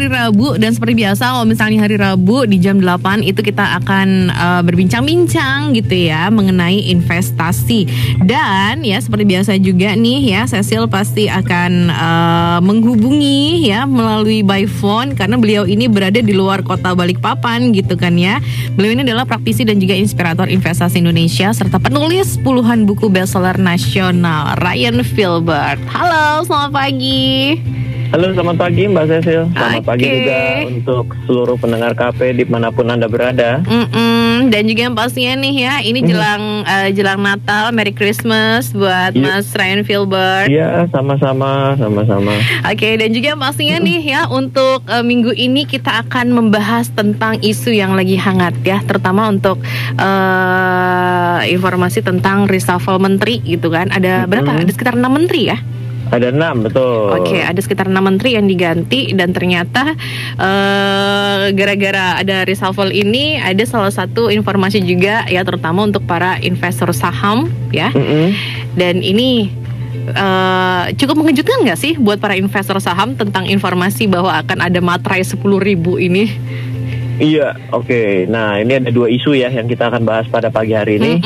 hari Rabu, dan seperti biasa kalau misalnya hari Rabu di jam 8 itu kita akan berbincang-bincang gitu ya mengenai investasi. Dan ya seperti biasa juga nih ya, Cecil pasti akan menghubungi ya melalui by phone karena beliau ini berada di luar kota Balikpapan gitu kan ya. Beliau ini adalah praktisi dan juga inspirator investasi Indonesia serta penulis puluhan buku bestseller nasional, Ryan Filbert. Halo, selamat pagi. Halo, selamat pagi Mbak Cecil. Selamat pagi juga untuk seluruh pendengar KP dimanapun Anda berada. Dan juga yang pastinya nih ya, ini jelang Natal, Merry Christmas buat Mas Ryan Filbert. Iya, sama-sama. Oke, dan juga yang pastinya nih ya, untuk minggu ini kita akan membahas tentang isu yang lagi hangat ya, terutama untuk informasi tentang reshuffle menteri gitu kan. Ada berapa? Ada sekitar 6 menteri ya? Ada 6, betul. Oke, ada sekitar 6 menteri yang diganti. Dan ternyata gara-gara ada reshuffle ini, ada salah satu informasi juga ya, terutama untuk para investor saham ya. Dan ini cukup mengejutkan nggak sih buat para investor saham tentang informasi bahwa akan ada materai 10.000 ini? Iya, oke. Nah, ini ada 2 isu ya yang kita akan bahas pada pagi hari ini.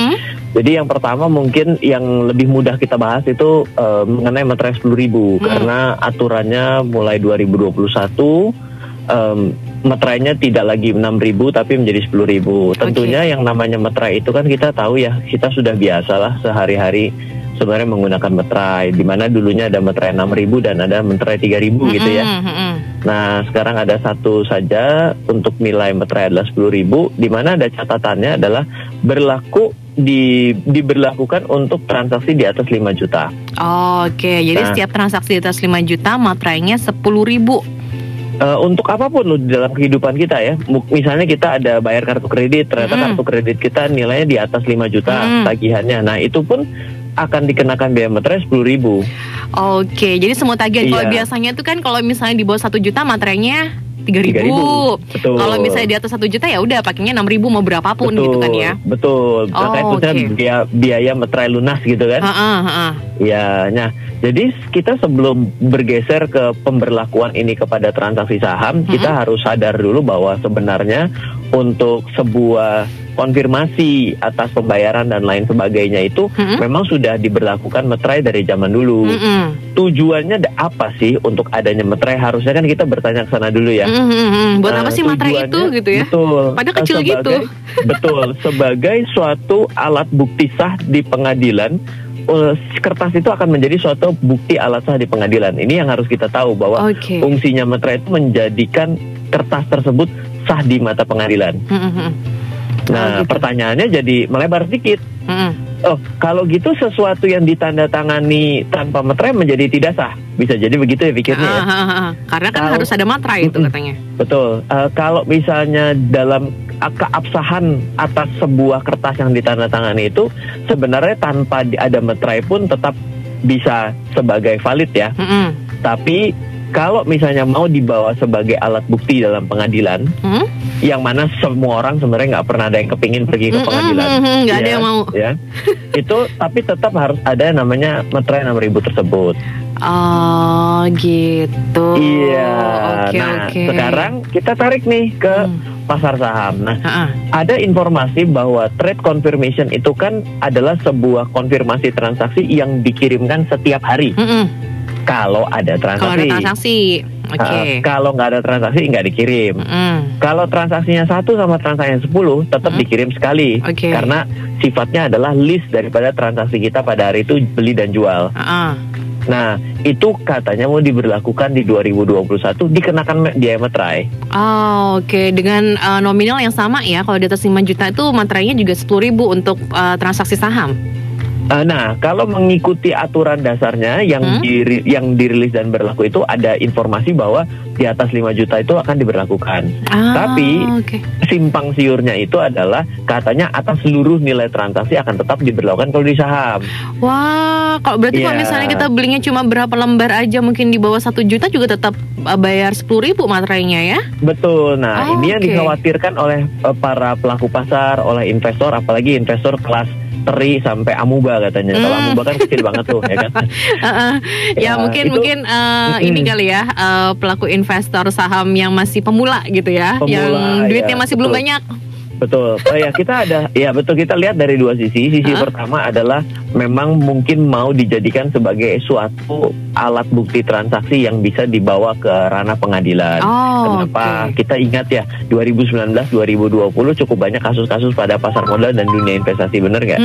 Jadi yang pertama mungkin yang lebih mudah kita bahas itu mengenai materai 10.000 karena aturannya mulai 2021 meterainya tidak lagi 6.000 tapi menjadi 10.000. Tentunya yang namanya meterai itu kan kita tahu ya, kita sudah biasalah sehari-hari sebenarnya menggunakan meterai, di mana dulunya ada meterai 6.000 dan ada meterai 3.000 gitu ya. Nah, sekarang ada satu saja untuk nilai meterai adalah 10.000, di mana ada catatannya adalah diberlakukan untuk transaksi di atas 5 juta. Oke, jadi setiap transaksi di atas 5 juta materainya 10.000. Untuk apapun loh di dalam kehidupan kita ya. Misalnya kita ada bayar kartu kredit, ternyata kartu kredit kita nilainya di atas 5 juta tagihannya. Nah, itu pun akan dikenakan biaya materai 10.000. Oke, jadi semua tagihan. Kalau biasanya itu kan kalau misalnya di bawah 1 juta materainya 3.000. Betul. Kalau misalnya di atas 1 juta ya udah pakainya 6.000 mau berapapun gitu kan ya. Betul. Terkait biaya materai lunas gitu kan. Ya, nah jadi kita sebelum bergeser ke pemberlakuan ini kepada transaksi saham, kita harus sadar dulu bahwa sebenarnya untuk sebuah konfirmasi atas pembayaran dan lain sebagainya itu memang sudah diberlakukan meterai dari zaman dulu. Tujuannya apa sih untuk adanya meterai? Harusnya kan kita bertanya ke sana dulu ya. Buat apa sih meterai itu gitu ya? Betul. Padahal kecil gitu. Betul. Sebagai suatu alat bukti sah di pengadilan, kertas itu akan menjadi suatu bukti alat sah di pengadilan. Ini yang harus kita tahu bahwa fungsinya meterai itu menjadikan kertas tersebut sah di mata pengadilan. Nah, pertanyaannya jadi melebar sedikit. Kalau gitu sesuatu yang ditandatangani tanpa meterai menjadi tidak sah. Bisa jadi begitu ya pikirnya ya. Karena kan harus ada materai itu katanya. Betul. Kalau misalnya dalam keabsahan atas sebuah kertas yang ditandatangani itu sebenarnya tanpa ada meterai pun tetap bisa sebagai valid ya. Tapi kalau misalnya mau dibawa sebagai alat bukti dalam pengadilan, yang mana semua orang sebenarnya nggak pernah ada yang kepingin pergi ke pengadilan, nggak ada yang mau. Ya, itu tapi tetap harus ada namanya meterai 6.000 tersebut. Oh gitu. Iya. Sekarang kita tarik nih ke pasar saham. Nah, ada informasi bahwa trade confirmation itu kan adalah sebuah konfirmasi transaksi yang dikirimkan setiap hari. Kalau ada transaksi. Kalau nggak ada transaksi nggak dikirim. Kalau transaksinya 1 sama transaksinya 10 tetap dikirim sekali. Karena sifatnya adalah list daripada transaksi kita pada hari itu beli dan jual. Nah, itu katanya mau diberlakukan di 2021 dikenakan biaya meterai. Dengan nominal yang sama ya. Kalau di atas 5 juta itu materainya juga 10.000 untuk transaksi saham. Nah, kalau mengikuti aturan dasarnya yang dirilis dan berlaku itu ada informasi bahwa di atas 5 juta itu akan diberlakukan. Tapi simpang siurnya itu adalah katanya atas seluruh nilai transaksi akan tetap diberlakukan kalau di saham. Wah, kalau berarti kalau misalnya kita belinya cuma berapa lembar aja mungkin di bawah 1 juta juga tetap bayar 10.000 materainya ya? Betul. Nah, ini yang dikhawatirkan oleh para pelaku pasar, oleh investor, apalagi investor kelas teri sampai amuba katanya. Kalau amuba kan kecil banget tuh ya kan. Ya mungkin ini kali ya pelaku investor saham yang masih pemula gitu ya, yang duitnya masih belum banyak. Betul. Kita betul, kita lihat dari dua sisi. Sisi pertama adalah memang mungkin mau dijadikan sebagai suatu alat bukti transaksi yang bisa dibawa ke ranah pengadilan. Kenapa? Kita ingat ya 2019-2020 cukup banyak kasus-kasus pada pasar modal dan dunia investasi, bener nggak?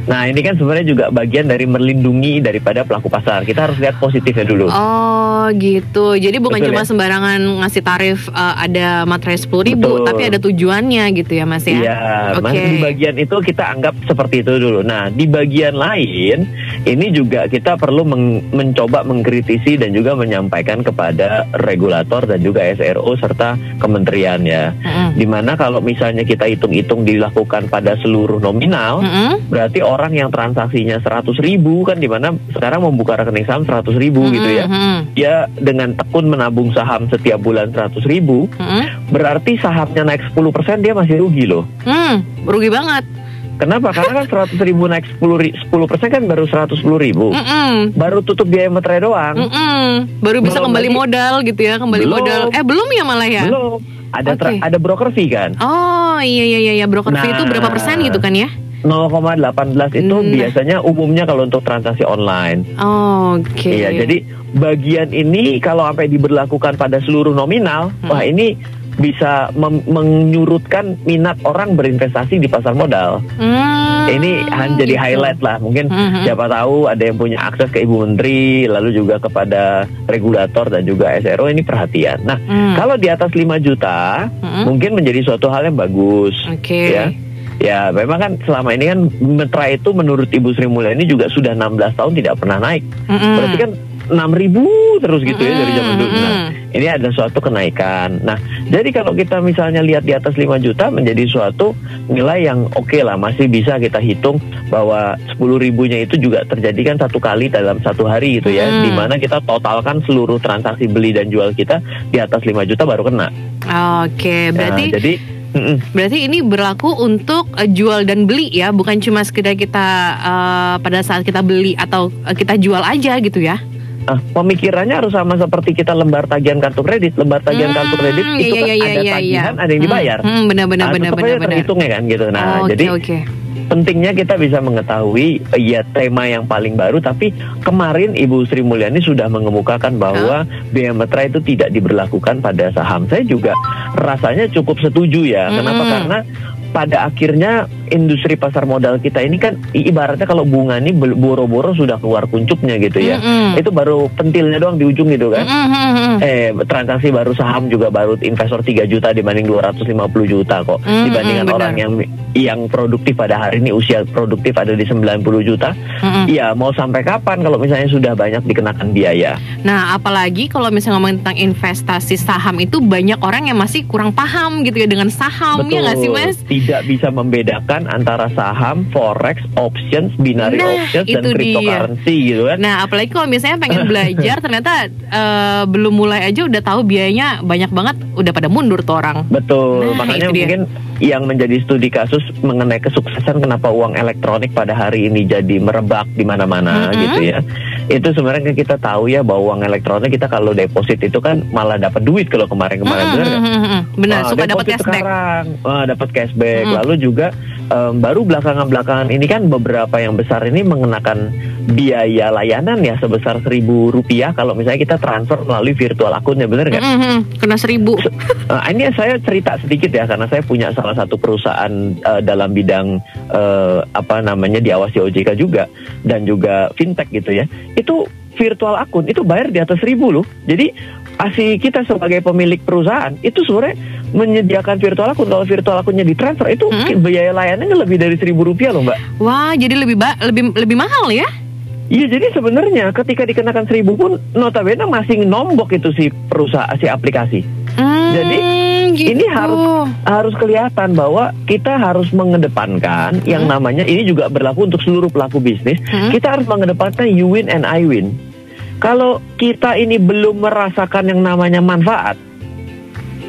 Nah ini kan sebenarnya juga bagian dari melindungi daripada pelaku pasar. Kita harus lihat positifnya dulu. Oh gitu. Jadi bukan betul, cuma sembarangan ngasih tarif ada materai 10.000, tapi ada tujuannya gitu ya Mas ya? Iya, Mas, di bagian itu kita anggap seperti itu dulu. Nah, di bagian lain ini juga kita perlu mencoba mengkritisi dan juga menyampaikan kepada regulator dan juga SRO serta kementerian ya. Dimana kalau misalnya kita hitung-hitung dilakukan pada seluruh nominal, berarti orang yang transaksinya 100.000 kan, dimana sekarang membuka rekening saham 100.000 gitu ya. Dia dengan tekun menabung saham setiap bulan 100.000, berarti sahamnya naik 10% dia masih rugi loh. Rugi banget. Kenapa? Karena kan 100.000 naik 10% kan baru 110.000. Baru tutup biaya materai doang. Baru bisa belum kembali modal gitu ya, modal. Belum ya malah ya? Belum. Ada broker fee kan? Oh iya, broker fee itu berapa persen gitu kan ya? 0,18 itu biasanya umumnya kalau untuk transaksi online. Iya, jadi bagian ini kalau sampai diberlakukan pada seluruh nominal, wah ini bisa menyurutkan minat orang berinvestasi di pasar modal. Ini jadi highlight lah. Mungkin siapa tahu ada yang punya akses ke Ibu Menteri, lalu juga kepada regulator dan juga SRO, ini perhatian. Nah, kalau di atas 5 juta, mungkin menjadi suatu hal yang bagus. Ya, memang kan selama ini kan materai itu menurut Ibu Sri Mulyani juga sudah 16 tahun tidak pernah naik. Berarti kan 6.000 terus gitu ya dari zaman dulu. Nah, ini ada suatu kenaikan. Nah, jadi kalau kita misalnya lihat di atas 5 juta menjadi suatu nilai yang oke lah, masih bisa kita hitung bahwa 10.000-nya itu juga terjadi kan satu kali dalam satu hari gitu ya, dimana kita totalkan seluruh transaksi beli dan jual kita di atas 5 juta baru kena. Berarti berarti ini berlaku untuk jual dan beli ya, bukan cuma sekedar kita pada saat kita beli atau kita jual aja gitu ya? Pemikirannya harus sama seperti kita lembar tagihan kartu kredit. Lembar tagihan kartu kredit itu kan ada tagihan, ada yang dibayar. Benar. Terhitungnya kan gitu. Nah, jadi pentingnya kita bisa mengetahui tema yang paling baru. Tapi kemarin Ibu Sri Mulyani sudah mengemukakan bahwa biaya materai itu tidak diberlakukan pada saham. Saya juga rasanya cukup setuju ya. Kenapa? Karena pada akhirnya industri pasar modal kita ini kan ibaratnya kalau bunga ini boro-boro sudah keluar kuncupnya gitu ya. Itu baru pentilnya doang di ujung gitu kan. Transaksi baru saham juga baru investor 3 juta dibanding 250 juta kok. Dibandingkan orang yang produktif pada hari ini, usia produktif ada di 90 juta. Ya mau sampai kapan kalau misalnya sudah banyak dikenakan biaya. Nah, apalagi kalau misalnya ngomongin tentang investasi saham itu banyak orang yang masih kurang paham gitu ya dengan saham. Betul. Ya nggak sih Mas? Tidak bisa membedakan antara saham, forex, options, binary options, dan cryptocurrency gitu kan. Nah, apalagi kalau misalnya pengen belajar ternyata belum mulai aja udah tahu biayanya banyak banget, udah pada mundur tuh orang. Betul, makanya mungkin yang menjadi studi kasus mengenai kesuksesan kenapa uang elektronik pada hari ini jadi merebak di mana-mana gitu ya. Itu sebenarnya kita tahu ya bahwa uang elektronik kita kalau deposit itu kan malah dapat duit kalau kemarin-kemarin, benar nggak? Benar, suka dapat cashback. Dapat cashback. Lalu juga baru belakangan ini kan beberapa yang besar ini mengenakan biaya layanan ya sebesar Rp1.000 kalau misalnya kita transfer melalui virtual akunnya, benar nggak? Kena 1.000. Ini saya cerita sedikit ya, karena saya punya salah satu perusahaan dalam bidang diawasi OJK juga dan juga fintech gitu ya. Itu virtual akun itu bayar di atas 1.000 loh. Jadi kita sebagai pemilik perusahaan itu sebenarnya menyediakan virtual akun. Kalau virtual akunnya ditransfer itu biaya layanannya lebih dari Rp1.000 loh Mbak. Wah, jadi lebih mahal ya? Iya, jadi sebenarnya ketika dikenakan 1.000 pun notabene masih nombok itu si aplikasi. Jadi ini harus kelihatan bahwa kita harus mengedepankan yang namanya, ini juga berlaku untuk seluruh pelaku bisnis. Kita harus mengedepankan you win and I win. Kalau kita ini belum merasakan yang namanya manfaat,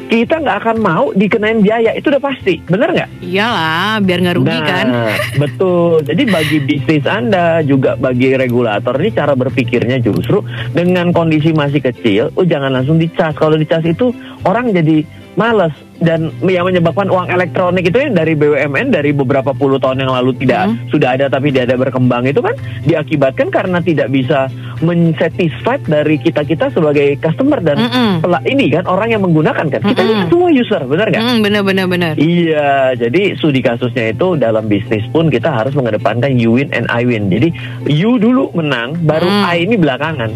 kita nggak akan mau dikenain biaya, itu udah pasti, bener nggak? Iyalah, biar nggak rugi kan. Betul. Jadi bagi bisnis Anda juga bagi regulator ini cara berpikirnya justru dengan kondisi masih kecil, jangan langsung dicas. Kalau dicas itu orang jadi males, dan yang menyebabkan uang elektronik itu yang dari BUMN dari beberapa puluh tahun yang lalu sudah ada tapi tidak ada berkembang, itu kan diakibatkan karena tidak bisa mensatisfied dari kita sebagai customer dan ini kan orang yang menggunakan kan kita ini semua user, benar nggak? Benar. Iya, jadi studi kasusnya itu dalam bisnis pun kita harus mengedepankan you win and I win. Jadi you dulu menang, baru I ini belakangan.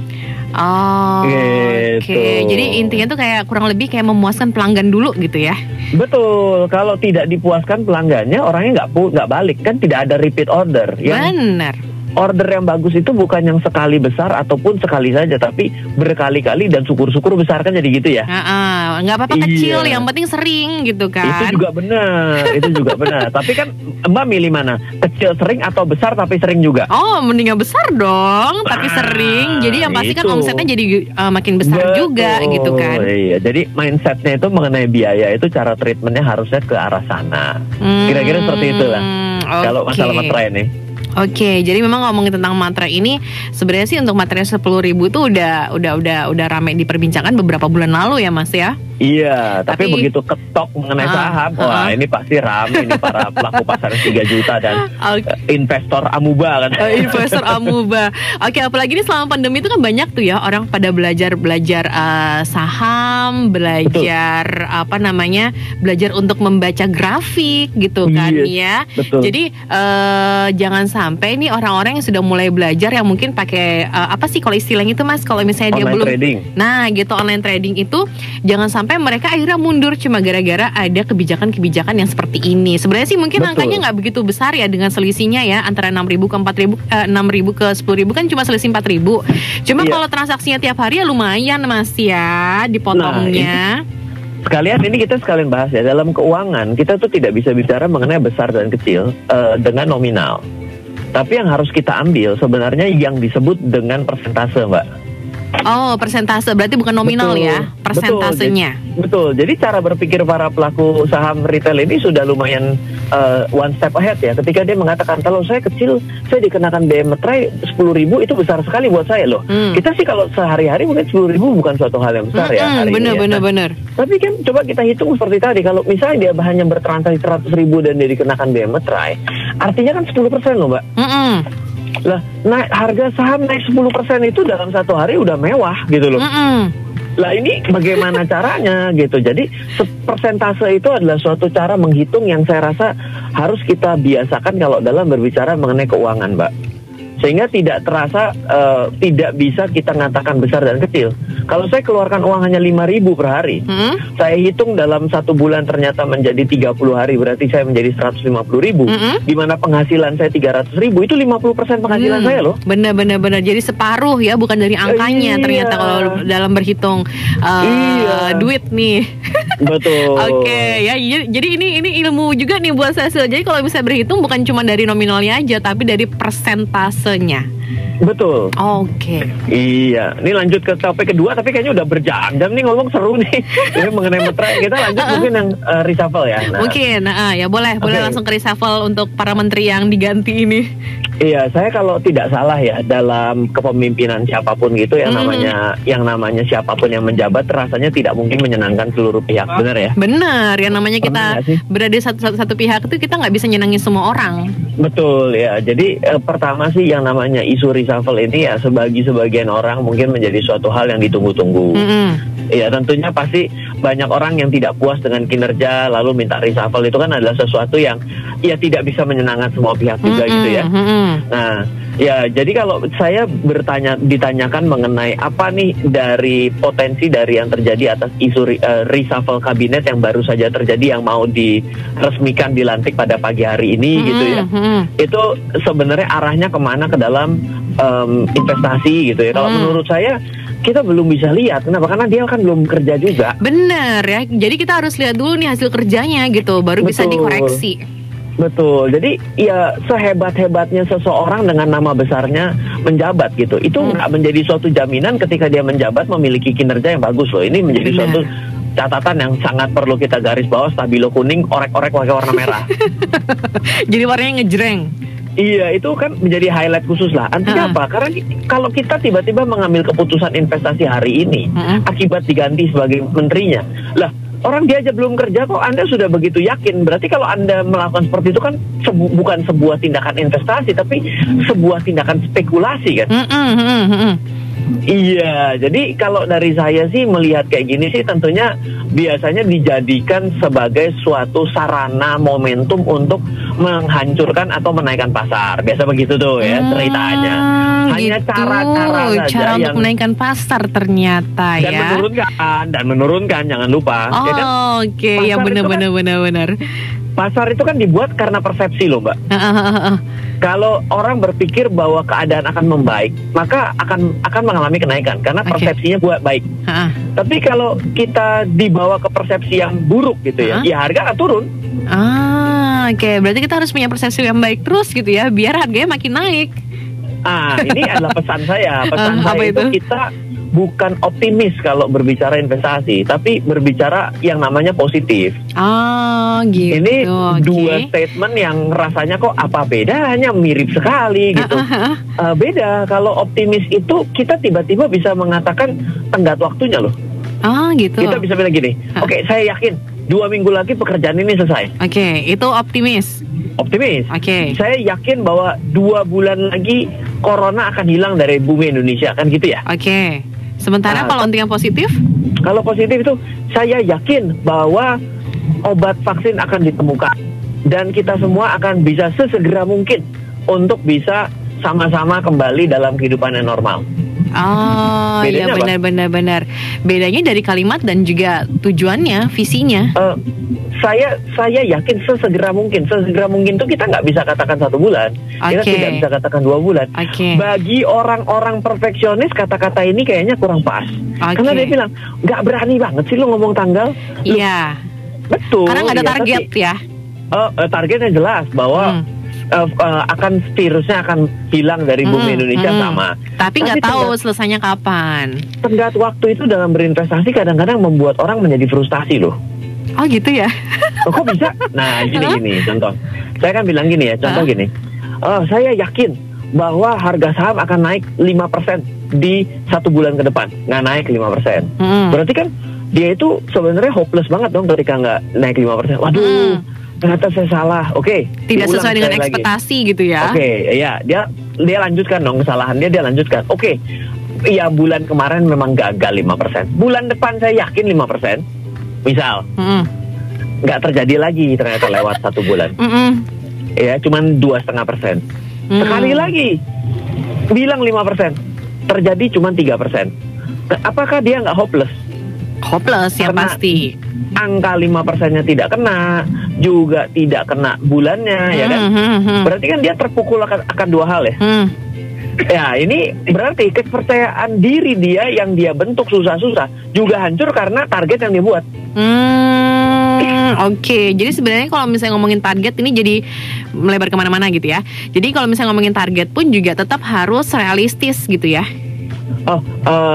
Oh, gitu. Oke. Jadi intinya tuh kayak kurang lebih kayak memuaskan pelanggan dulu gitu ya? Betul. Kalau tidak dipuaskan pelanggannya, orangnya nggak balik, kan tidak ada repeat order. Benar. Order yang bagus itu bukan yang sekali besar ataupun sekali saja, tapi berkali-kali dan syukur-syukur besar, kan jadi gitu ya. Nggak apa-apa kecil, yang penting sering gitu kan. Itu juga benar. Tapi kan Mbak milih mana? Kecil sering atau besar tapi sering juga? Oh, mendingan besar dong, tapi sering. Jadi yang pasti kan omsetnya jadi makin besar juga gitu kan. Iya, jadi mindsetnya itu mengenai biaya itu cara treatmentnya harusnya ke arah sana. Kira-kira seperti itulah. Kalau masalah materai nih. Oke, jadi memang ngomongin tentang materai ini sebenarnya sih untuk materai 10.000 itu udah ramai diperbincangkan beberapa bulan lalu ya Mas ya. Iya, tapi begitu ketok mengenai saham, wah ini pasti ramai ini para pelaku pasar 3 juta dan investor amuba kan. Investor amuba. Oke, apalagi ini selama pandemi itu kan banyak tuh ya orang pada belajar saham, belajar belajar untuk membaca grafik gitu kan ya. Betul. Jadi jangan sampai nih orang-orang yang sudah mulai belajar yang mungkin pakai apa sih kalau istilahnya itu Mas, kalau misalnya online dia belum trading. Nah, gitu online trading itu jangan sampai mereka akhirnya mundur cuma gara-gara ada kebijakan-kebijakan yang seperti ini. Sebenarnya sih mungkin angkanya nggak begitu besar ya dengan selisihnya ya antara 6.000 ke 4.000, 6.000 ke 10.000 kan cuma selisih 4.000. Cuma kalau transaksinya tiap hari ya lumayan Mas ya dipotongnya. Sekalian ini kita bahas ya, dalam keuangan kita tuh tidak bisa bicara mengenai besar dan kecil dengan nominal. Tapi yang harus kita ambil sebenarnya yang disebut dengan persentase, Mbak. Oh, persentase berarti bukan nominal. Betul, ya, persentasenya. Betul. Jadi cara berpikir para pelaku saham retail ini sudah lumayan one step ahead ya. Ketika dia mengatakan kalau saya kecil, saya dikenakan biaya materai 10.000 itu besar sekali buat saya loh. Kita sih kalau sehari-hari mungkin 10.000 bukan suatu hal yang besar ya. Benar. Tapi kan coba kita hitung seperti tadi, kalau misalnya dia hanya bertransaksi 100.000 dan dia dikenakan biaya materai, artinya kan 10% loh, Mbak. Lah, harga saham naik 10% itu dalam satu hari udah mewah gitu loh. Lah ini bagaimana caranya gitu. Jadi persentase itu adalah suatu cara menghitung yang saya rasa harus kita biasakan kalau dalam berbicara mengenai keuangan, Mbak. Sehingga tidak terasa tidak bisa kita ngatakan besar dan kecil. Kalau saya keluarkan uang hanya 5.000 per hari, saya hitung dalam 1 bulan ternyata menjadi 30 hari, berarti saya menjadi 150.000. Di mana penghasilan saya 300.000, itu 50% penghasilan saya loh. Benar. Jadi separuh ya, bukan dari angkanya ternyata kalau dalam berhitung duit nih. Betul. Oke, ya. Jadi ini ilmu juga nih buat saya. Jadi kalau bisa berhitung bukan cuma dari nominalnya aja, tapi dari persentase. Betul. Oke. Iya. Ini lanjut ke topik kedua, tapi kayaknya udah berjam-jam nih ngomong, seru nih. Ini mengenai materai. Kita lanjut mungkin yang reshuffle ya. Mungkin, ya boleh langsung ke reshuffle untuk para menteri yang diganti ini. Iya, saya kalau tidak salah ya dalam kepemimpinan siapapun gitu yang namanya siapapun yang menjabat rasanya tidak mungkin menyenangkan seluruh pihak, benar ya? Benar, yang namanya kita berada di satu pihak itu kita nggak bisa nyenangin semua orang. Betul ya. Jadi pertama sih yang namanya isu reshuffle ini ya sebagian orang mungkin menjadi suatu hal yang ditunggu-tunggu. Ya tentunya pasti banyak orang yang tidak puas dengan kinerja lalu minta reshuffle, itu kan adalah sesuatu yang ya tidak bisa menyenangkan semua pihak juga gitu ya. Nah, ya jadi kalau saya ditanyakan mengenai apa nih dari potensi dari yang terjadi atas isu reshuffle kabinet yang baru saja terjadi yang mau diresmikan dilantik pada pagi hari ini gitu ya. Itu sebenarnya arahnya kemana ke dalam investasi gitu ya. Kalau menurut saya kita belum bisa lihat. Kenapa? Karena dia kan belum kerja juga. Bener ya. Jadi kita harus lihat dulu nih hasil kerjanya gitu, baru bisa dikoreksi. Betul. Jadi ya sehebat-hebatnya seseorang dengan nama besarnya menjabat gitu, itu nggak menjadi suatu jaminan ketika dia menjabat memiliki kinerja yang bagus loh. Ini menjadi suatu catatan yang sangat perlu kita garis bawah, stabilo kuning, orek-orek pakai warna merah. Jadi warnanya ngejreng. Iya, itu kan menjadi highlight khusus lah. Artinya apa? Karena kalau kita tiba-tiba mengambil keputusan investasi hari ini, akibat diganti sebagai menterinya, lah orang dia aja belum kerja kok Anda sudah begitu yakin. Berarti kalau Anda melakukan seperti itu kan bukan sebuah tindakan investasi, tapi sebuah tindakan spekulasi kan. Iya, jadi kalau dari saya sih melihat kayak gini sih tentunya biasanya dijadikan sebagai suatu sarana momentum untuk menghancurkan atau menaikkan pasar. Biasa begitu tuh ya ceritanya. Hanya gitu. cara-cara saja Cara yang untuk menaikkan pasar ternyata ya. Dan menurunkan jangan lupa. Oh, ya kan? oke, ya benar. Pasar itu kan dibuat karena persepsi loh, Mbak. Kalau orang berpikir bahwa keadaan akan membaik, maka akan mengalami kenaikan karena persepsinya buat baik. Tapi kalau kita dibawa ke persepsi yang buruk gitu ya harga akan turun. Oke, berarti kita harus punya persepsi yang baik terus gitu ya, biar harganya makin naik. Ini adalah pesan saya. Pesan saya itu kita bukan optimis kalau berbicara investasi, tapi berbicara yang namanya positif. Gitu. Ini dua statement yang rasanya kok apa bedanya, mirip sekali gitu. Beda, kalau optimis itu kita tiba-tiba bisa mengatakan tenggat waktunya loh. Gitu. Kita bisa bilang gini, oke, saya yakin 2 minggu lagi pekerjaan ini selesai. Oke, itu optimis. Oke. Saya yakin bahwa 2 bulan lagi corona akan hilang dari bumi Indonesia, kan gitu ya. Oke. Sementara kalau untuk yang positif? Kalau positif itu saya yakin bahwa obat vaksin akan ditemukan dan kita semua akan bisa sesegera mungkin untuk bisa sama-sama kembali dalam kehidupan yang normal. Iya benar. Bedanya dari kalimat dan juga tujuannya, visinya. Saya yakin sesegera mungkin. Sesegera mungkin itu kita nggak bisa katakan 1 bulan, kita tidak bisa katakan 2 bulan. Bagi orang-orang perfeksionis kata-kata ini kayaknya kurang pas. Karena dia bilang nggak berani banget sih lo ngomong tanggal. Iya. Betul. Karena nggak ada target tapi, ya. Targetnya jelas bahwa virusnya akan hilang dari bumi Indonesia sama. Tapi nggak tahu selesainya kapan. Tenggat waktu itu dalam berinvestasi kadang-kadang membuat orang menjadi frustasi loh. Gitu ya? Kok bisa? Nah gini contoh. Saya kan bilang gini ya, contoh gini. Saya yakin bahwa harga saham akan naik 5% di 1 bulan ke depan. Nggak naik 5%. Berarti kan dia itu sebenarnya hopeless banget dong ketika nggak naik 5%. Waduh, ternyata saya salah. Oke. Tidak sesuai dengan ekspektasi gitu ya. Oke, ya dia lanjutkan dong kesalahannya, dia lanjutkan. Oke. Iya, bulan kemarin memang gagal 5%. Bulan depan saya yakin 5%. Misal. Nggak terjadi lagi ternyata lewat 1 bulan. Ya, cuman 2,5%. Sekali lagi bilang 5%. Terjadi cuman 3%. Apakah dia nggak hopeless? Hopeless ya pasti. Angka 5%-nya tidak kena, juga tidak kena bulannya, ya kan? Berarti kan dia terpukul akan 2 hal ya. Ya, ini berarti kepercayaan diri dia yang dia bentuk susah-susah juga hancur karena target yang dia buat. Oke. Jadi sebenarnya kalau misalnya ngomongin target ini jadi melebar kemana-mana gitu ya. Jadi kalau misalnya ngomongin target pun juga tetap harus realistis gitu ya.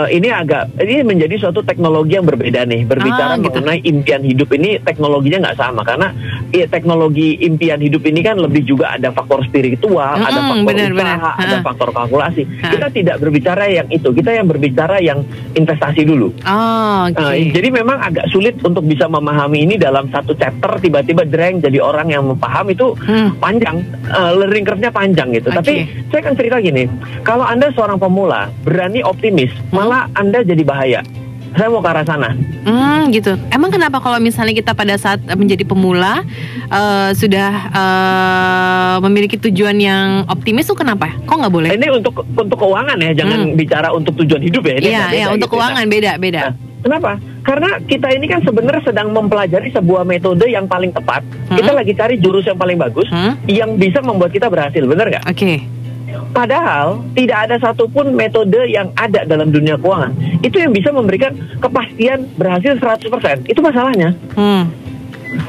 Ini menjadi suatu teknologi yang berbeda nih. Berbicara mengenai impian hidup ini, teknologinya nggak sama karena teknologi impian hidup ini kan lebih juga ada faktor spiritual, ada faktor usaha, ada faktor kalkulasi. Kita tidak berbicara yang itu, kita yang berbicara yang investasi dulu. Jadi memang agak sulit untuk bisa memahami ini dalam satu chapter. Tiba-tiba dreng jadi orang yang memaham itu panjang, learning curve-nya panjang gitu. Tapi saya kan cerita gini, kalau Anda seorang pemula berani optimis, malah Anda jadi bahaya. Saya mau ke arah sana. Gitu. Emang kenapa kalau misalnya kita pada saat menjadi pemula sudah memiliki tujuan yang optimis tuh kenapa? Kok nggak boleh? Ini untuk keuangan ya, jangan bicara untuk tujuan hidup ya. Iya, untuk gitu, keuangan beda. Nah, kenapa? Karena kita ini kan sebenarnya sedang mempelajari sebuah metode yang paling tepat. Kita lagi cari jurus yang paling bagus yang bisa membuat kita berhasil, benar nggak? Oke. Padahal tidak ada satupun metode yang ada dalam dunia keuangan itu yang bisa memberikan kepastian berhasil 100%. Itu masalahnya.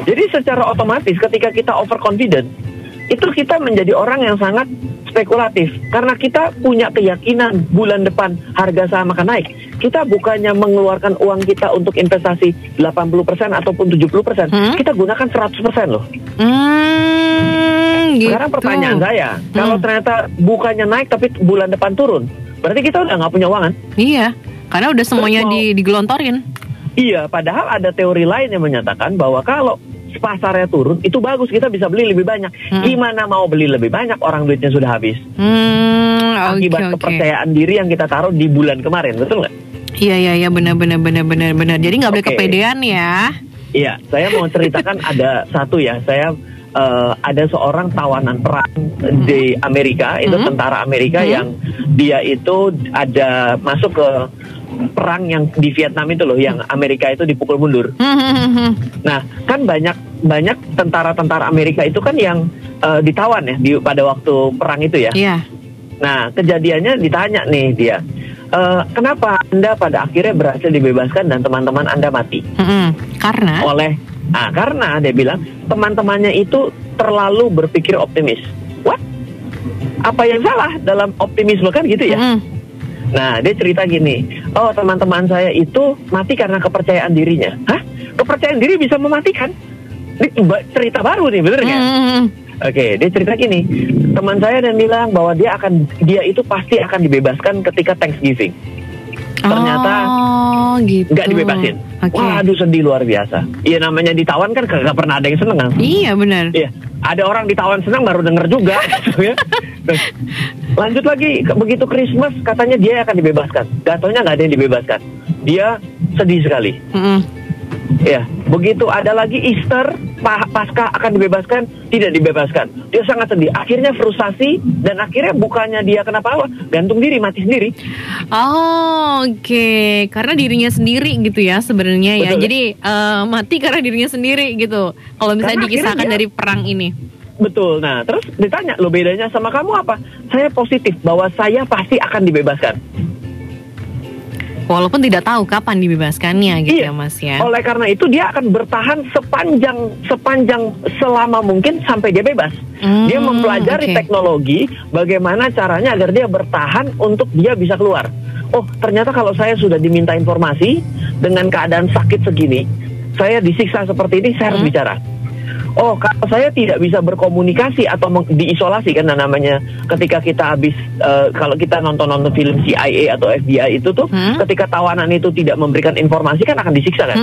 Jadi secara otomatis ketika kita overconfident, itu kita menjadi orang yang sangat spekulatif. Karena kita punya keyakinan bulan depan harga saham akan naik. Kita bukannya mengeluarkan uang kita untuk investasi 80% ataupun 70%. Kita gunakan 100% loh. Gitu. Sekarang pertanyaan saya, kalau ternyata bukannya naik tapi bulan depan turun, berarti kita udah nggak punya uang kan? Iya, karena udah semuanya digelontorin. Iya, padahal ada teori lain yang menyatakan bahwa kalau pasarnya turun, itu bagus, kita bisa beli lebih banyak. Gimana mau beli lebih banyak, orang duitnya sudah habis. Akibat kepercayaan diri yang kita taruh di bulan kemarin, betul nggak? Iya, benar. Jadi nggak boleh kepedean ya. Iya, saya mau ceritakan ada satu ya, saya ada seorang tawanan perang di Amerika, itu tentara Amerika yang dia itu ada masuk ke perang yang di Vietnam itu loh, yang Amerika itu dipukul mundur. Nah, kan banyak tentara-tentara Amerika itu kan yang ditawan ya pada waktu perang itu ya. Iya. Nah, kejadiannya ditanya nih dia, kenapa Anda pada akhirnya berhasil dibebaskan dan teman-teman Anda mati? Karena dia bilang teman-temannya itu terlalu berpikir optimis. What? Apa yang salah dalam optimisme kan gitu ya? Nah, dia cerita gini, oh teman-teman saya itu mati karena kepercayaan dirinya. Hah? Kepercayaan diri bisa mematikan? Ini cerita baru nih, bener nggak? Oke, dia cerita gini, teman saya dan bilang bahwa dia itu pasti akan dibebaskan ketika Thanksgiving. Ternyata gitu. Nggak dibebasin. Waduh, sedih luar biasa. Iya, namanya ditawan kan gak pernah ada yang seneng kan? Iya, benar. Iya, ada orang ditawan senang baru denger juga. Gitu ya. Lanjut lagi, begitu Christmas katanya dia akan dibebaskan. Gak taunya gak ada yang dibebaskan. Dia sedih sekali. Ya, begitu ada lagi Easter, Paskah akan dibebaskan, tidak dibebaskan. Dia sangat sedih. Akhirnya frustasi dan akhirnya bukannya dia kenapa-apa, gantung diri, mati sendiri. Oke. Karena dirinya sendiri gitu ya sebenarnya ya. Jadi mati karena dirinya sendiri gitu. Kalau misalnya dikisahkan dari perang ini. Betul. Nah, terus ditanya, lo bedanya sama kamu apa? Saya positif bahwa saya pasti akan dibebaskan. Walaupun tidak tahu kapan dibebaskannya gitu ya Mas ya. Oleh karena itu dia akan bertahan sepanjang selama mungkin sampai dia bebas. Dia mempelajari teknologi, bagaimana caranya agar dia bertahan untuk dia bisa keluar. Oh, ternyata kalau saya sudah diminta informasi dengan keadaan sakit segini, saya disiksa seperti ini, saya harus bicara. Oh, kalau saya tidak bisa berkomunikasi atau diisolasi kan namanya ketika kita habis kalau kita nonton film CIA atau FBI itu tuh ketika tawanan itu tidak memberikan informasi kan akan disiksa kan.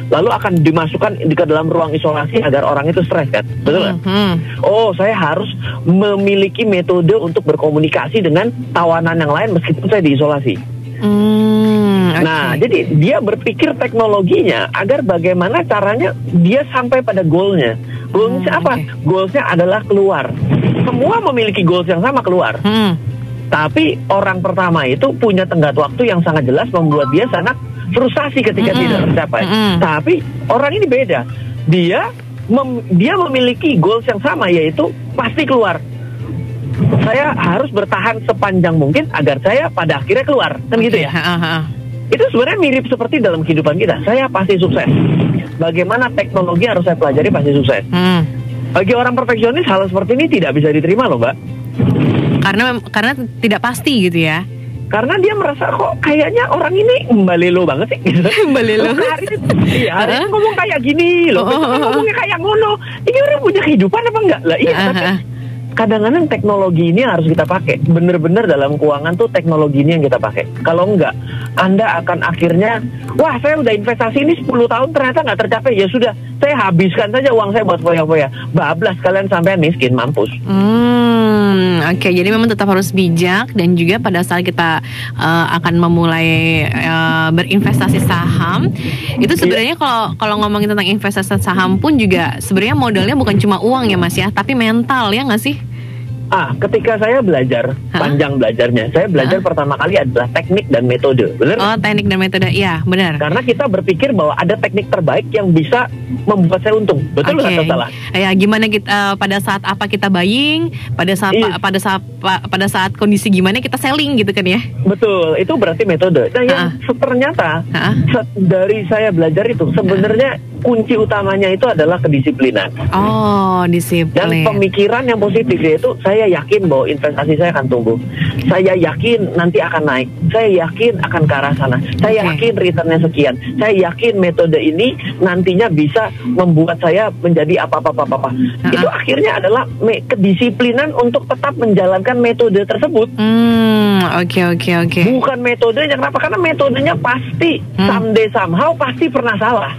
Lalu akan dimasukkan ke dalam ruang isolasi agar orang itu stres kan. Betul kan? Oh, saya harus memiliki metode untuk berkomunikasi dengan tawanan yang lain meskipun saya diisolasi. Nah, jadi dia berpikir teknologinya agar bagaimana caranya dia sampai pada goalnya. Goalnya apa? Goalsnya adalah keluar. Semua memiliki goals yang sama, keluar. Tapi orang pertama itu punya tenggat waktu yang sangat jelas, membuat dia sangat frustasi ketika tidak tercapai. Tapi orang ini beda. Dia memiliki goals yang sama, yaitu pasti keluar. Saya harus bertahan sepanjang mungkin agar saya pada akhirnya keluar, kan gitu ya. Itu sebenarnya mirip seperti dalam kehidupan kita. Saya pasti sukses. Bagaimana teknologi harus saya pelajari pasti sukses. Bagi orang perfeksionis hal seperti ini tidak bisa diterima loh, Mbak. Karena tidak pasti gitu ya. Karena dia merasa kok kayaknya orang ini mbalelo banget sih. Mbalelo. Hari ini ngomong kayak gini loh. Ngomongnya kayak ngono. Ini orang punya kehidupan apa enggak? Lah iya, tapi kadang-kadang teknologi ini harus kita pakai. Bener-bener dalam keuangan tuh teknologi ini yang kita pakai. Kalau enggak, Anda akan akhirnya, wah saya udah investasi ini 10 tahun ternyata nggak tercapai. Ya sudah, saya habiskan saja uang saya buat foya-foya. Bablas kalian sampai miskin, mampus. Oke, jadi memang tetap harus bijak. Dan juga pada saat kita akan memulai berinvestasi saham, itu sebenarnya kalau ngomongin tentang investasi saham pun juga sebenarnya modalnya bukan cuma uang ya Mas ya, tapi mental ya nggak sih? Ketika saya belajar, panjang belajarnya, saya belajar pertama kali adalah teknik dan metode, benar? Oh, teknik dan metode, iya benar. Karena kita berpikir bahwa ada teknik terbaik yang bisa membuat saya untung, betul atau salah? Ya, gimana kita pada saat apa kita buying, pada saat kondisi gimana kita selling gitu kan ya? Betul, itu berarti metode. Nah, yang ternyata dari saya belajar itu sebenarnya kunci utamanya itu adalah kedisiplinan. Oh, disiplin. Dan pemikiran yang positif, yaitu saya yakin bahwa investasi saya akan tumbuh. Saya yakin nanti akan naik. Saya yakin akan ke arah sana. Saya yakin returnnya sekian. Saya yakin metode ini nantinya bisa membuat saya menjadi apa-apa. Itu akhirnya adalah kedisiplinan untuk tetap menjalankan metode tersebut. Oke. Bukan metodenya. Kenapa? Karena metodenya pasti someday somehow pasti pernah salah.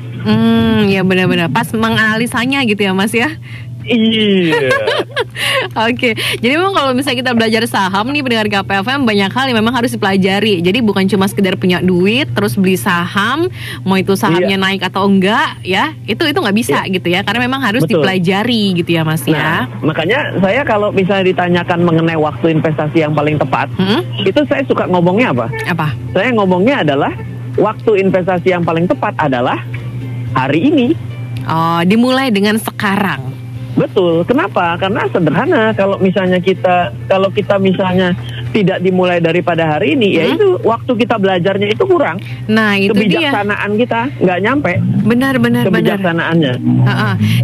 Ya benar-benar pas menganalisanya gitu ya Mas ya. Iya. Oke, jadi memang kalau misalnya kita belajar saham nih pendengar KPFM, banyak hal yang memang harus dipelajari. Jadi bukan cuma sekedar punya duit terus beli saham, mau itu sahamnya naik atau enggak ya, itu nggak bisa gitu ya, karena memang harus dipelajari gitu ya Mas ya. Makanya saya kalau misalnya ditanyakan mengenai waktu investasi yang paling tepat, itu saya suka ngomongnya apa? Saya ngomongnya adalah waktu investasi yang paling tepat adalah hari ini. Oh, dimulai dengan sekarang. Betul. Kenapa? Karena sederhana. Kalau kita misalnya tidak dimulai daripada hari ini, ya itu waktu kita belajarnya itu kurang. Nah, itu kebijaksanaan kita nggak nyampe. Benar. Kebijaksanaannya.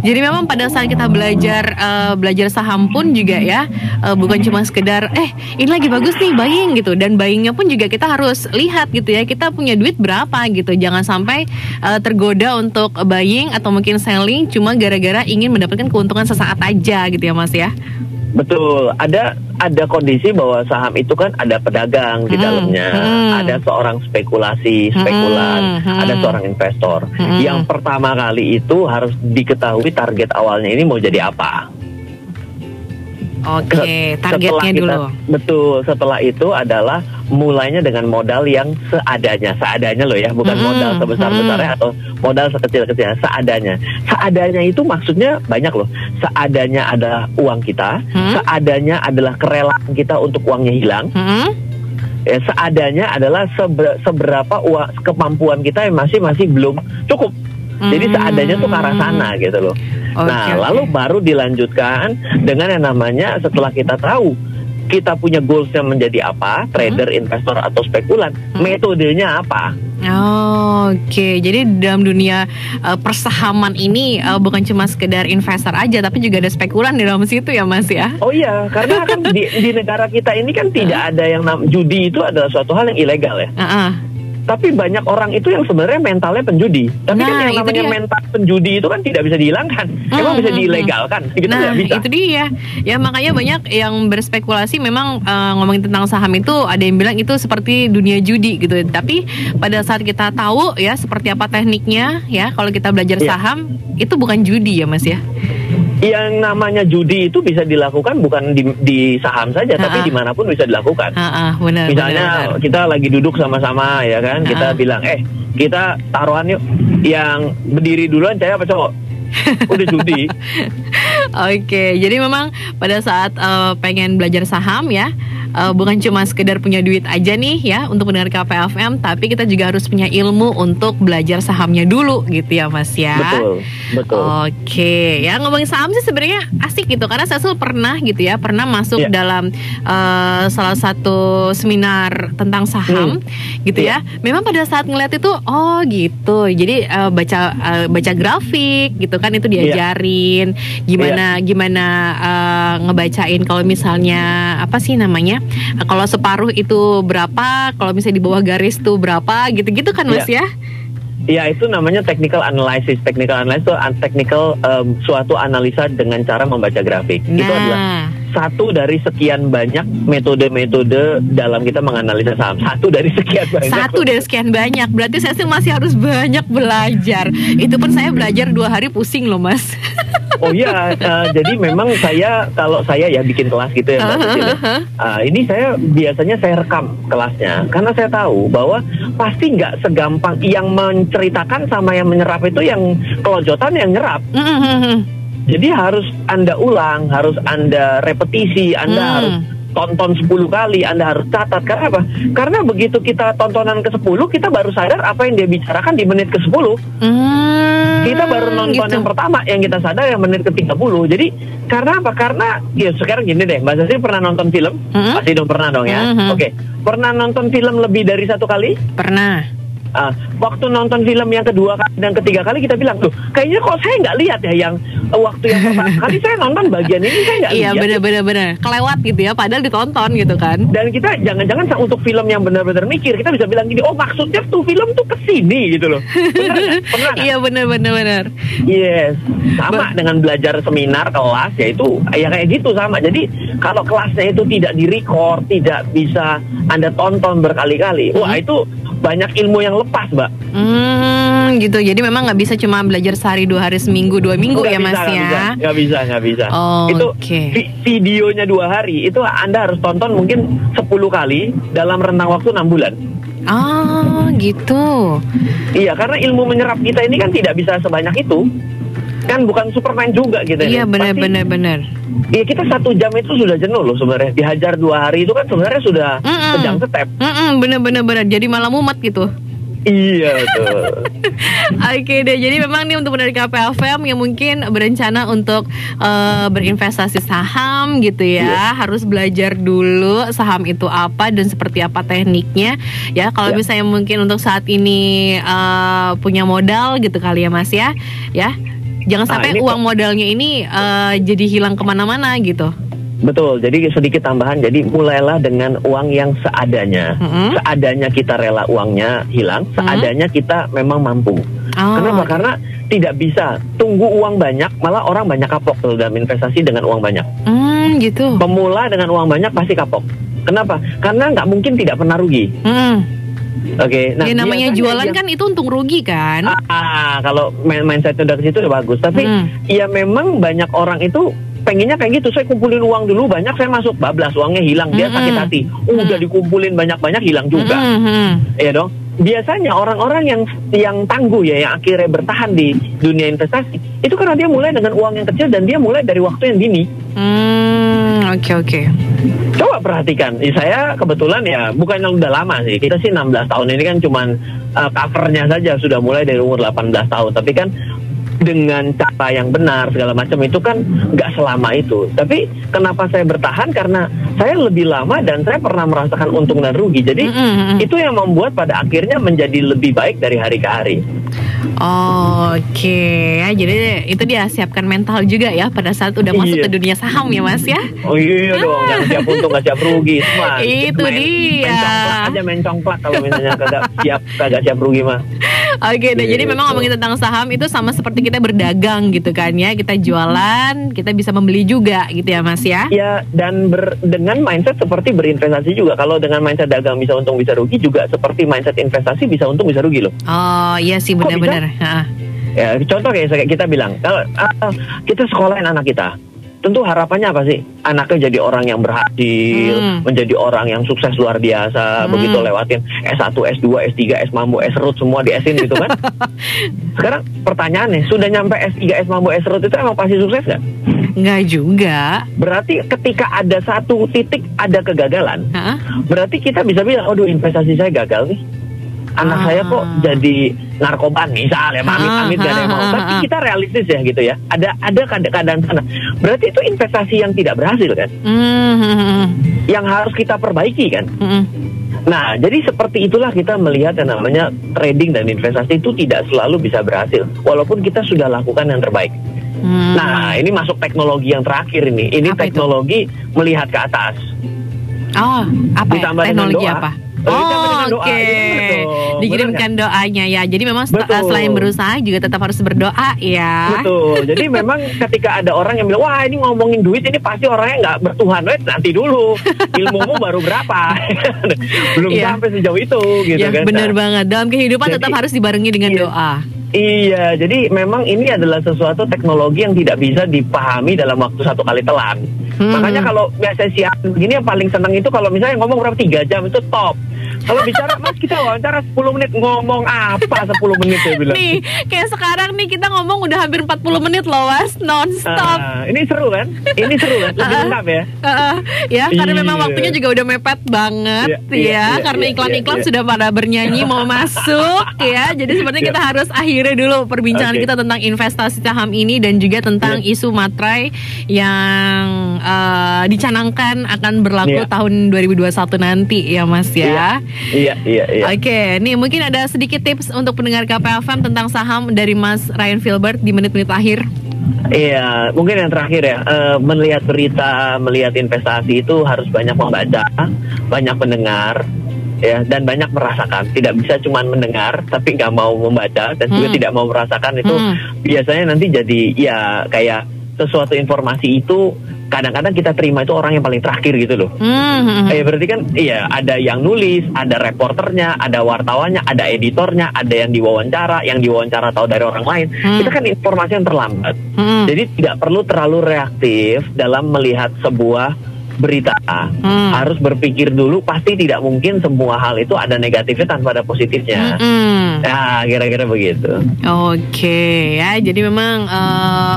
Jadi memang pada saat kita belajar saham pun juga ya, bukan cuma sekedar ini lagi bagus nih buying gitu, dan buyingnya pun juga kita harus lihat gitu ya, kita punya duit berapa gitu. Jangan sampai tergoda untuk buying atau mungkin selling cuma gara-gara ingin mendapatkan keuntungan sesaat aja gitu ya Mas ya. Betul, ada kondisi bahwa saham itu kan ada pedagang di dalamnya, ada seorang spekulan, ada seorang investor. Yang pertama kali itu harus diketahui target awalnya ini mau jadi apa. Oke, targetnya dulu. Betul, setelah itu adalah mulainya dengan modal yang seadanya loh ya, bukan modal sebesar-besarnya atau modal sekecil-kecilnya, seadanya itu maksudnya banyak loh. Seadanya adalah uang kita, seadanya adalah kerelaan kita untuk uangnya hilang, ya, seadanya adalah seberapa kemampuan kita yang masih belum cukup. Jadi seadanya tuh ke arah sana gitu loh. Lalu baru dilanjutkan dengan yang namanya setelah kita tahu kita punya goals yang menjadi apa, trader, investor atau spekulan, metodenya apa. Oke, jadi dalam dunia persahaman ini bukan cuma sekedar investor aja, tapi juga ada spekulan di dalam situ ya Mas ya. Oh iya, karena kan di negara kita ini kan tidak ada yang judi itu adalah suatu hal yang ilegal ya. Tapi banyak orang itu yang sebenarnya mentalnya penjudi. Tapi kan yang namanya mental penjudi itu kan tidak bisa dihilangkan. Emang bisa diilegalkan? Gitu bisa. Itu dia. Ya makanya banyak yang berspekulasi memang ngomongin tentang saham itu, ada yang bilang itu seperti dunia judi gitu. Tapi pada saat kita tahu ya seperti apa tekniknya ya, kalau kita belajar saham itu bukan judi ya Mas ya. Yang namanya judi itu bisa dilakukan bukan di saham saja, tapi dimanapun bisa dilakukan. Benar. Misalnya kita lagi duduk sama-sama ya kan, kita bilang kita taruhan yuk, yang berdiri duluan cewek apa cowok? Udah judi. Oke, jadi memang pada saat pengen belajar saham ya, bukan cuma sekedar punya duit aja nih ya untuk mendengar KPFM, tapi kita juga harus punya ilmu untuk belajar sahamnya dulu gitu ya Mas ya. Betul. Oke, ya ngomongin saham sih sebenarnya asik gitu, karena saya pernah gitu ya, pernah masuk dalam salah satu seminar tentang saham gitu ya. Memang pada saat ngeliat itu gitu, jadi baca grafik gitu kan, itu diajarin gimana ngebacain kalau misalnya apa sih namanya, kalau separuh itu berapa, kalau misalnya di bawah garis tuh berapa, gitu-gitu kan Mas ya? Ya, itu namanya technical analysis. Technical analysis itu suatu analisa dengan cara membaca grafik. Itu adalah satu dari sekian banyak metode-metode dalam kita menganalisa saham. Satu dari sekian banyak. Berarti saya sih masih harus banyak belajar. Itu pun saya belajar 2 hari pusing loh Mas. Oh iya, jadi memang kalau saya ya bikin kelas gitu ya Mbak Cecil. Ini biasanya saya rekam kelasnya, karena saya tahu bahwa pasti nggak segampang yang menceritakan sama yang menyerap itu, yang kelojotan yang nyerap. Jadi harus Anda ulang, harus Anda repetisi, Anda harus tonton 10 kali, Anda harus catat. Karena apa? Karena begitu kita tontonan ke-10, kita baru sadar apa yang dia bicarakan di menit ke-10. Kita baru nonton yang pertama, yang kita sadar yang menit ke-30. Jadi karena apa? Karena ya sekarang gini deh, Mbak Sasi pernah nonton film? Pasti dong pernah dong ya. Oke. Pernah nonton film lebih dari 1 kali? Pernah. Waktu nonton film yang kedua kali dan ketiga kali kita bilang, loh kayaknya kok saya nggak lihat ya yang waktu yang pertama kali saya nonton bagian ini saya nggak lihat. Iya benar kelewat gitu ya, padahal ditonton gitu kan. Dan kita jangan-jangan untuk film yang benar-benar mikir, kita bisa bilang gini, oh maksudnya tuh film tuh kesini gitu loh. Pernah Iya benar. Yes, sama dengan belajar seminar kelas ya itu ya kayak gitu sama. Jadi kalau kelasnya itu tidak direcord, tidak bisa Anda tonton berkali-kali, wah itu banyak ilmu yang lepas, Mbak. Gitu. Jadi memang nggak bisa cuma belajar sehari, 2 hari, seminggu, 2 minggu ya Mas ya? Nggak bisa. Oh, itu okay. Videonya 2 hari, itu Anda harus tonton mungkin 10 kali dalam rentang waktu 6 bulan. Oh, gitu. Iya, karena ilmu menyerap kita ini kan tidak bisa sebanyak itu. Kan bukan Superman juga gitu. Iya, benar. Iya, kita 1 jam itu sudah jenuh loh sebenarnya. Dihajar 2 hari itu kan sebenarnya sudah sedang step. Benar. Jadi malah mumet gitu. Iya tuh. Oke deh, jadi memang nih untuk pendengar KPFM yang mungkin berencana untuk berinvestasi saham gitu ya, harus belajar dulu saham itu apa dan seperti apa tekniknya ya. Kalau misalnya mungkin untuk saat ini punya modal gitu kali ya Mas ya, jangan sampai uang modalnya ini jadi hilang kemana-mana gitu. Betul, jadi sedikit tambahan. Jadi mulailah dengan uang yang seadanya. Seadanya kita rela uangnya hilang, seadanya kita memang mampu. Kenapa? Karena tidak bisa tunggu uang banyak, malah orang banyak kapok tuh dalam investasi dengan uang banyak. Gitu. Pemula dengan uang banyak pasti kapok. Kenapa? Karena nggak mungkin tidak pernah rugi. Oke, nah namanya jualan kan itu untung rugi kan? Kalau mindsetnya udah ke situ udah bagus. Tapi ya memang banyak orang itu pengennya kayak gitu, saya kumpulin uang dulu banyak, saya masuk bablas, uangnya hilang, dia sakit hati. Udah dikumpulin banyak-banyak hilang juga. Ya dong. Biasanya orang-orang yang tangguh ya, yang akhirnya bertahan di dunia investasi, itu karena dia mulai dengan uang yang kecil dan dia mulai dari waktu yang dini. Oke. Coba perhatikan, saya kebetulan ya bukan yang udah lama sih, kita sih 16 tahun ini kan cuman covernya saja sudah mulai dari umur 18 tahun, tapi kan dengan cara yang benar segala macam itu kan nggak selama itu. Tapi kenapa saya bertahan? Karena saya lebih lama dan saya pernah merasakan untung dan rugi. Jadi itu yang membuat pada akhirnya menjadi lebih baik dari hari ke hari. Oke, jadi itu dia siapkan mental juga ya pada saat udah masuk ke dunia saham ya Mas ya. Oh iya dong, jangan siap untung nggak siap rugi, Mas. Itu dia. Main congklak kalau misalnya kagak siap rugi mah. Oke, jadi memang ngomongin tentang saham itu sama seperti kita berdagang gitu kan ya. Kita jualan, kita bisa membeli juga gitu ya Mas ya. Ya, dan dengan mindset seperti berinvestasi juga. Kalau dengan mindset dagang bisa untung bisa rugi, juga seperti mindset investasi bisa untung bisa rugi loh. Oh iya sih, benar-benar. Ya, contoh kayak kita bilang, kalau kita sekolahin anak kita, tentu harapannya apa sih? Anaknya jadi orang yang berhasil, menjadi orang yang sukses luar biasa, begitu lewatin S1, S2, S3, S Mambo, S Root semua di S-in gitu kan. Sekarang pertanyaannya, sudah nyampe S3, S Mambo, S Root itu emang pasti sukses gak? Nggak juga. Berarti ketika ada satu titik ada kegagalan, berarti kita bisa bilang, aduh investasi saya gagal nih. Anak saya kok jadi narkoban misalnya, amit-amit gak ada yang mau. Tapi kita realistis ya gitu ya. Ada keadaan sana. Berarti itu investasi yang tidak berhasil kan? Yang harus kita perbaiki kan? Nah, jadi seperti itulah kita melihat yang namanya trading dan investasi itu tidak selalu bisa berhasil, walaupun kita sudah lakukan yang terbaik. Nah, ini masuk teknologi yang terakhir ini. Ini apa teknologi itu? Melihat ke atas. Oh, apa ditambah teknologi dengan doa. apa? Oke. Dikirimkan doanya ya. Jadi memang selain berusaha juga tetap harus berdoa ya. Betul. Jadi memang ketika ada orang yang bilang, wah ini ngomongin duit ini pasti orangnya nggak bertuhan. Nanti dulu, ilmumu baru berapa? Belum sampai sejauh itu gitu kan. Benar banget. Dalam kehidupan tetap harus dibarengi dengan doa. Iya, jadi memang ini adalah sesuatu teknologi yang tidak bisa dipahami dalam waktu 1 kali telan. Makanya kalau biasa siang begini yang paling senang itu kalau misalnya ngomong berapa 3 jam itu top. Kalau bicara Mas kita wawancara 10 menit ngomong apa 10 menit ya bilang. Nih kayak sekarang nih kita ngomong udah hampir 40 menit loh Mas, non-stop. Ini seru kan? Ini seru kan? Lebih lengkap ya. Ya karena memang waktunya juga udah mepet banget karena iklan-iklan sudah pada bernyanyi mau masuk ya. Jadi sepertinya kita harus akhiri dulu perbincangan kita tentang investasi saham ini dan juga tentang isu materai yang dicanangkan akan berlaku tahun 2021 nanti ya Mas ya. Iya. Oke, nih mungkin ada sedikit tips untuk pendengar KPFM tentang saham dari Mas Ryan Filbert di menit-menit akhir. Iya, mungkin yang terakhir ya, melihat berita, melihat investasi itu harus banyak membaca, banyak mendengar, ya, dan banyak merasakan. Tidak bisa cuma mendengar, tapi nggak mau membaca dan juga tidak mau merasakan itu biasanya nanti jadi ya kayak sesuatu informasi itu kadang-kadang kita terima itu orang yang paling terakhir gitu loh. Berarti kan iya ada yang nulis, ada reporternya, ada wartawannya, ada editornya, ada yang diwawancara tahu dari orang lain. Itu kan informasi yang terlambat. Jadi tidak perlu terlalu reaktif dalam melihat sebuah berita. Harus berpikir dulu, pasti tidak mungkin semua hal itu ada negatifnya tanpa ada positifnya. Nah, kira-kira begitu. Oke, ya. Jadi memang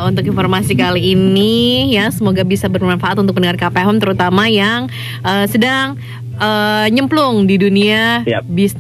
untuk informasi kali ini ya, semoga bisa bermanfaat untuk pendengar KPFM terutama yang sedang nyemplung di dunia bisnis.